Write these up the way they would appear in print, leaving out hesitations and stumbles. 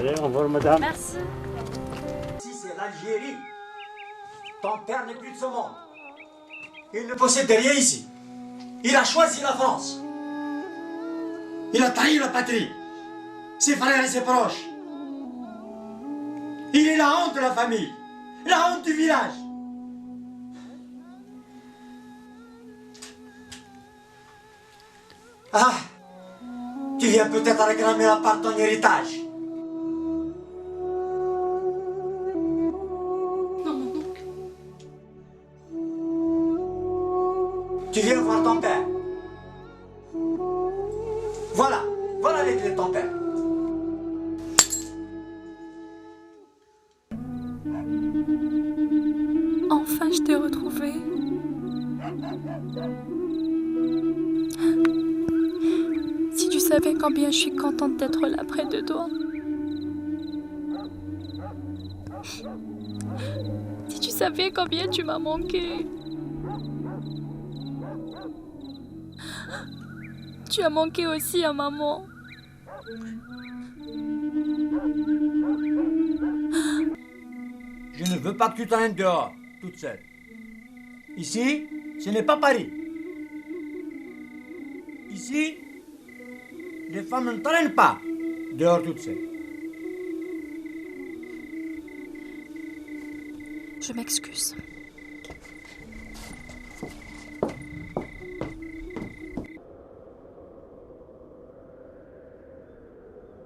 Allez, au revoir, madame. Merci. Si c'est l'Algérie, ton père n'est plus de ce monde. Il ne possède rien ici. Il a choisi la France. Il a trahi la patrie, ses frères et ses proches. Il est la honte de la famille, la honte du village. Ah, tu viens peut-être réclamer la part de ton héritage. Non, mon oncle. Tu viens voir ton père. Voilà les clés de ton père. Enfin, je t'ai retrouvé. Si tu savais combien je suis contente d'être là près de toi. Si tu savais combien tu m'as manqué. Tu as manqué aussi à maman. Je ne veux pas que tu t'en dehors, toute seule. Ici, ce n'est pas Paris. Ici, les femmes ne traînent pas dehors toutes seules. Je m'excuse.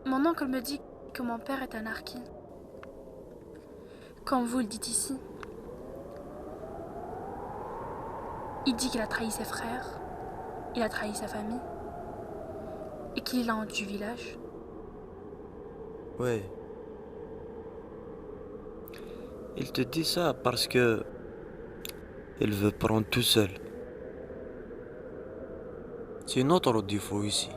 Mon oncle me dit que mon père est un harki. Comme vous le dites ici. Il dit qu'il a trahi ses frères, il a trahi sa famille, et qu'il est la honte du village. Ouais. Il te dit ça parce que il veut prendre tout seul. C'est notre défaut ici.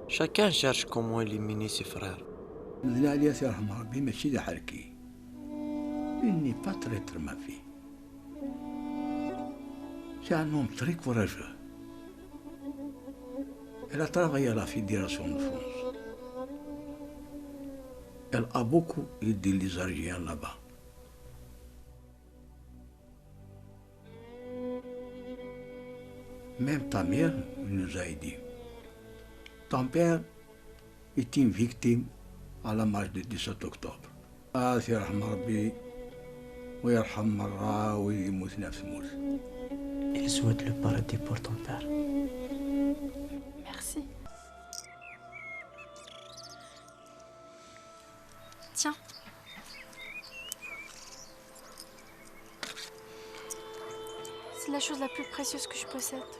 Chacun cherche comment éliminer ses frères. العليا يرحم ربي ماشي ذا حركي إني باتريتر ما في c'est un homme très courageux. Elle a travaillé à la Fédération de France. Elle a beaucoup aidé les Algériens là-bas. Même ta mère nous a aidés. Ton père est une victime à la marche du 17 octobre. يرحم ربي ويرحم مرة ويموت نفس موت. Il souhaite le paradis pour ton père. Merci. Tiens. C'est la chose la plus précieuse que je possède.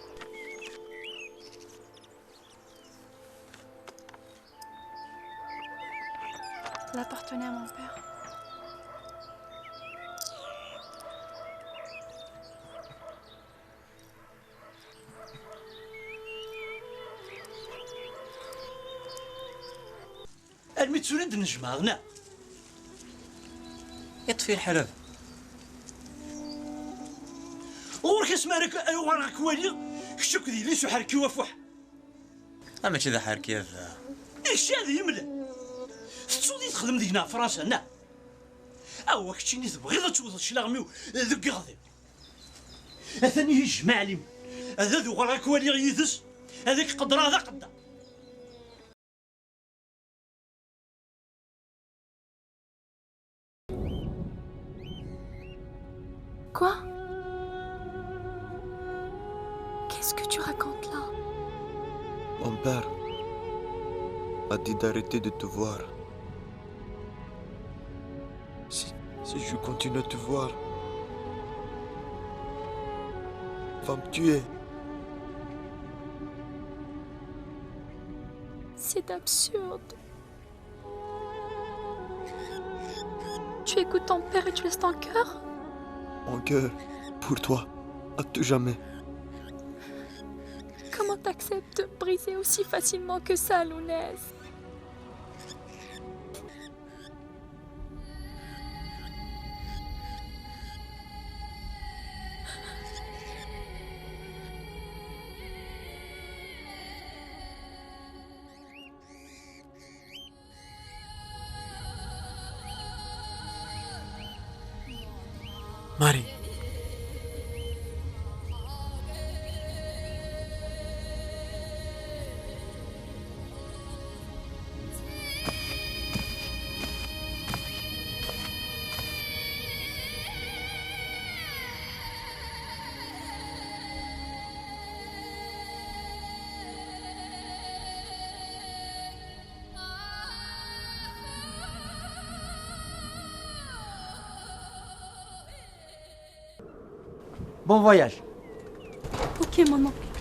Elle appartenait à mon père. المتسولد نجمع هنا يطفي الحرب ورك اسمارك وراك والي كشك ذي ليش حركي وفح اما كذا حار كيف ايش هذا يملا تسودي تخدم دينا فرنسا هنا او كتشيني تبغي توصل شلاغميو ذك غادي اثني يجمع لي هذا ذو وراك والي غيثس هذاك قدر هذا قدر Quoi? Qu'est-ce que tu racontes là? Mon père a dit d'arrêter de te voir. Si je continue à te voir, va me tuer. C'est absurde. Tu écoutes ton père et tu laisses ton cœur? Mon cœur, pour toi, à tout jamais. Comment t'acceptes de briser aussi facilement que ça, Lounès? Marie. Bon voyage. Ok, mon oncle.